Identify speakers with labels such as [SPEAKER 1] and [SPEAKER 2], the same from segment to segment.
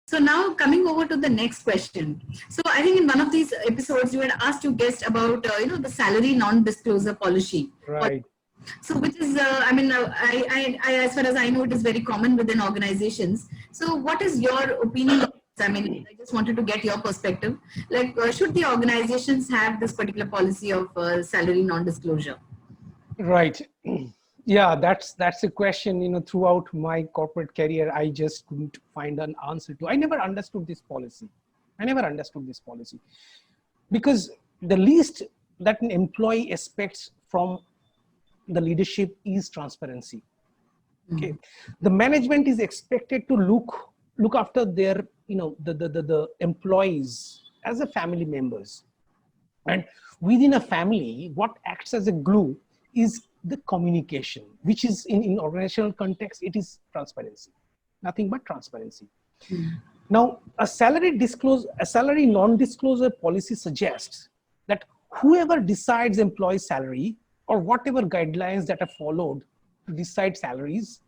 [SPEAKER 1] So now coming over to the next question. So I think in one of these episodes you had asked your guest about the salary non-disclosure policy.
[SPEAKER 2] Right.
[SPEAKER 1] So which is I mean I as far as I know it is very common within organizations. So what is your opinion on this? I mean I just wanted to get your perspective. Like should the organizations have this particular policy of salary non-disclosure?
[SPEAKER 2] Right. Yeah, that's a question, throughout my corporate career, I just couldn't find an answer to. I never understood this policy. I never understood this policy because the least that an employee expects from the leadership is transparency. Okay. The management is expected to look after their, the employees as a family members. And within a family, what acts as a glue is the communication, which is in organizational context, it is transparency, nothing but transparency. Now, a salary non-disclosure policy suggests that whoever decides employee salary or whatever guidelines that are followed to decide salaries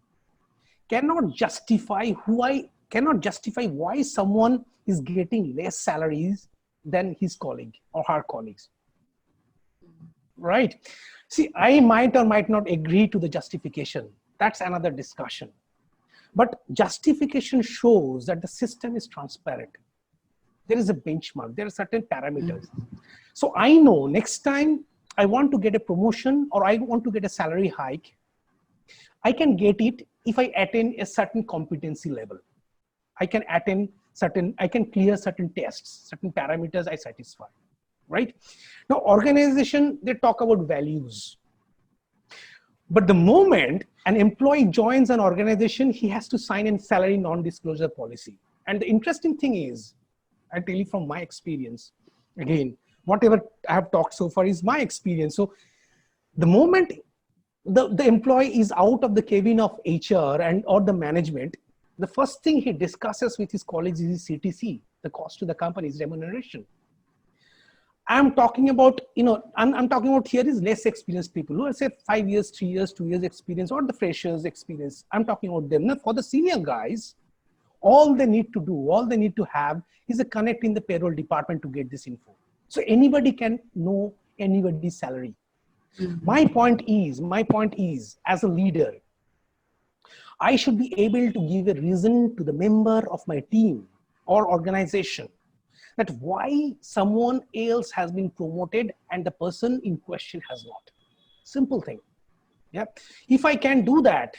[SPEAKER 2] cannot justify why someone is getting less salaries than his colleague or her colleagues. Right? See, I might or might not agree to the justification. That's another discussion. But justification shows that the system is transparent. There is a benchmark. There are certain parameters. So I know next time I want to get a promotion or I want to get a salary hike, I can get it if I attain a certain competency level. I can clear certain tests, certain parameters I satisfy, right? Now, organization, they talk about values. But the moment an employee joins an organization, he has to sign a salary non-disclosure policy. And the interesting thing is, I tell you from my experience, again, whatever I have talked so far is my experience. So the moment the employee is out of the cabin of HR or the management, the first thing he discusses with his colleagues is CTC, the cost to the company's remuneration. I'm talking about, I'm talking about here is less experienced people who are say 5 years, 3 years, 2 years experience or the freshers experience. I'm talking about them. Now, for the senior guys, all they need to have is a connect in the payroll department to get this info. So anybody can know anybody's salary. My point is, as a leader, I should be able to give a reason to the member of my team or organization that why someone else has been promoted and the person in question has not. Simple thing. Yeah. If I can do that,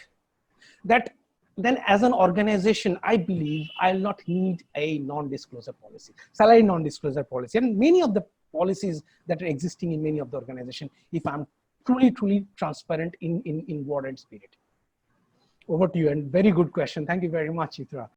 [SPEAKER 2] then as an organization, I believe I'll not need a non-disclosure policy, salary non-disclosure policy. And many of the policies that are existing in many of the organizations, if I'm truly transparent in word and spirit. Over to you, and very good question. Thank you very much, Chitra.